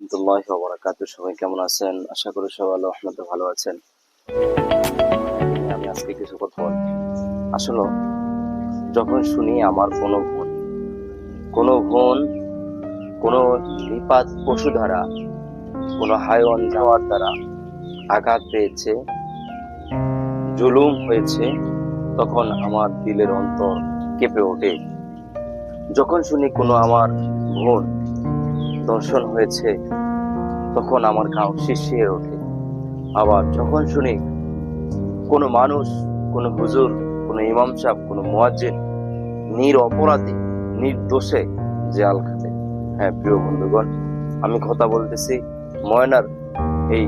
রাহমাতুল্লাহি ওয়া বারাকাতুহু। সবাই কেমন আছেন? আশা করি সবাই আল্লাহর রহমতে ভালো আছেন। আমি আজকে কিছু কথা বলবো। আসলে যখন শুনি আমার কোনো বোন কোনো নিপাত পশু দ্বারা, কোনো হাইওয়ান যাওয়ার দ্বারা আঘাত পেয়েছে, জুলুম হয়েছে, তখন আমার দিলের অন্তর কেঁপে ওঠে। যখন শুনি কোনো আমার বোন ধর্ষণ হয়েছে, তখন আমার গাও শিরশিরে ওঠে। আবার যখন শুনি কোনো মানুষ, কোনো হুজুর, কোনো ইমাম সাহেব, কোনো মুয়াজ্জিন অপরাধী নির্দোষে জেল খাটে। হ্যাঁ প্রিয় বন্ধুগণ, আমি কথা বলতেছি ময়নার এই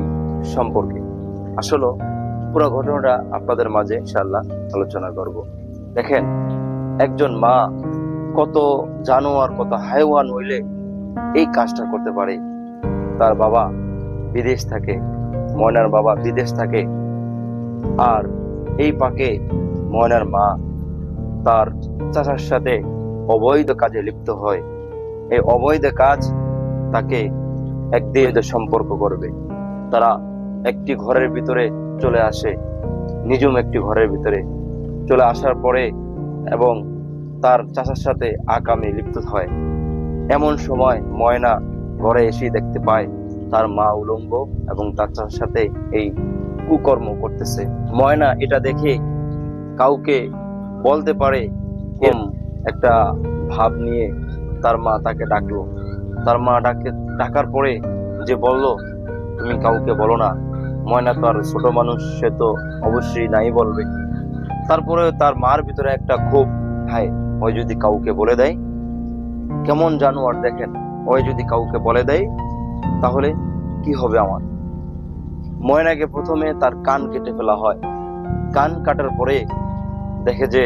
সম্পর্কে। আসলে পুরো ঘটনাটা আপনাদের মাঝে ইনশাআল্লাহ আলোচনা করব। দেখেন, একজন মা কত জানোয়ার, কত হাইওয়ান হইলে এই কাজটা করতে পারে। তার বাবা বিদেশ থাকে, ময়নার বাবা বিদেশ থাকে, আর এই পাকে ময়নার মা তার চাচার সাথে অবৈধ কাজে লিপ্ত হয়। এই অবৈধ কাজ তাকে একদিকে সম্পর্ক করবে। তারা একটি ঘরের ভিতরে চলে আসে, নিজুম একটি ঘরের ভিতরে চলে আসার পরে এবং তার চাচার সাথে আকামে লিপ্ত হয়। এমন সময় ময়না ঘরে এসে দেখতে পায় তার মা উলঙ্গ এবং তার চাচার সাথে এই কুকর্ম করতেছে। ময়না এটা দেখে কাউকে বলতে পারে একটা ভাব নিয়ে তার মা তাকে ডাকলো। তার মা ডাকার পরে যে বলল, তুমি কাউকে বলো না। ময়না তো আর ছোট মানুষ, সে তো অবশ্যই নাই বলবে। তারপরে তার মার ভিতরে একটা ক্ষোভ, হায় ওই যদি কাউকে বলে দেয়, কেমন জানোয়ার দেখেন, ওই যদি কাউকে বলে দেয় তাহলে কি হবে আমার। ময়নাকে প্রথমে তার কান কেটে ফেলা হয়। কান কাটার পরে দেখে যে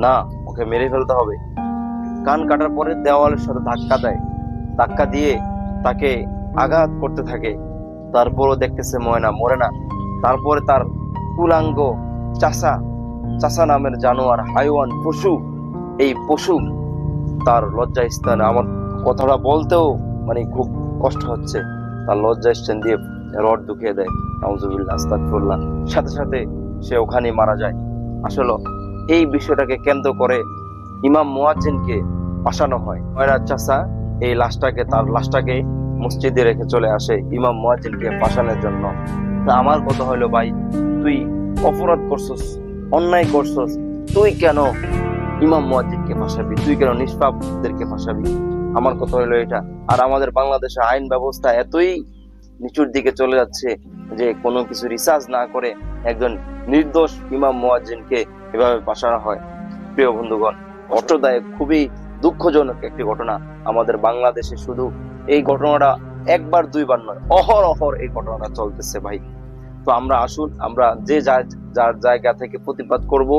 না, ওকে মেরে ফেলতে হবে। কান কাটার পরে দেওয়ালের সাথে ধাক্কা দেয়, ধাক্কা দিয়ে তাকে আঘাত করতে থাকে। তারপরও দেখতেছে ময়না মরে না। তারপরে তার কুলাঙ্গ চাষা নামের জানোয়ার, হাইওয়ান, পশু, এই পশু তার লজ্জা স্থানে, আমার কথাটা বলতেও মানে খুব কষ্ট হচ্ছে, তার লজ্জা স্থান দিয়ে রড ঢুকিয়ে দেয়। নাউজুবিল্লাহ, আস্তাগফিরুল্লাহ। সাথে সাথে সে ওখানে মারা যায়। আসলে এই বিষয়টাকে কেন্দ্র করে ইমাম মুয়াজ্জিনকে পাঠানো হয়। ময়নার চাচা এই তার লাশটাকে মসজিদে রেখে চলে আসে ইমাম মুয়াজ্জিনকে পাঠানোর জন্য। তা আমার কথা হলো, ভাই তুই অপরাধ করছস, অন্যায় করছস, তুই কেন ইমাম মুয়াজ্জিনকে ফাঁসাবি? তুই কেন নিষ্পাপদেরকে ফাঁসাবি? আমার কথা হলো এটা। আর আমাদের বাংলাদেশে আইন ব্যবস্থা এতই নিচুর দিকে চলে যাচ্ছে যে কোনো কিছু রিসার্চ না করে একজন নির্দোষ ইমাম মুয়াজ্জিনকে এভাবে ফাঁসানো হয়। প্রিয় বন্ধুগণ, কষ্টদায়ক, খুবই দুঃখজনক একটি ঘটনা আমাদের বাংলাদেশে। শুধু এই ঘটনাটা একবার দুইবার নয়, অহরহ এই ঘটনাটা চলতেছে ভাই। তো আমরা আসুন, আমরা যে যার জায়গা থেকে প্রতিবাদ করব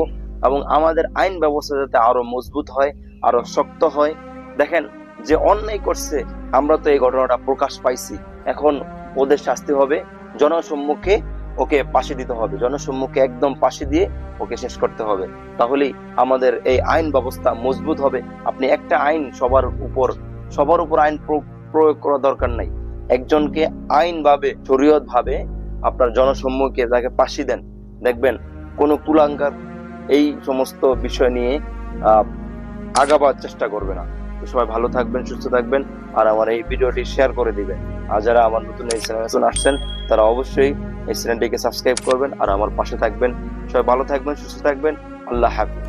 এবং আমাদের আইন ব্যবস্থা যাতে আরো মজবুত হয়, আরো শক্ত হয়। দেখেন, যে অন্যায় করছে, আমরা তো এই ঘটনাটা প্রকাশ পাইছি, এখন ওদের শাস্তি হবে। জনসম্মুখে ওকে পাশে দিতে হবে, জনসম্মুখে একদম পাশে দিয়ে ওকে শেষ করতে হবে। তাহলেই আমাদের এই আইন ব্যবস্থা মজবুত হবে। আপনি একটা আইন সবার উপর আইন প্রয়োগ করা দরকার নাই। একজনকে আইন ভাবে, শরীয়ত ভাবে আপনার জনসম্মুখে তাকে পাশে দেন, দেখবেন কোন কুলাঙ্গার এই সমস্ত বিষয় নিয়ে আগাবার চেষ্টা করবে না। তো সবাই ভালো থাকবেন, সুস্থ থাকবেন, আর আমার এই ভিডিওটি শেয়ার করে দিবেন। আর যারা আমার নতুন এই চ্যানেলে আসছেন তারা অবশ্যই এই চ্যানেলটিকে সাবস্ক্রাইব করবেন আর আমার পাশে থাকবেন। সবাই ভালো থাকবেন, সুস্থ থাকবেন। আল্লাহ হাফেজ।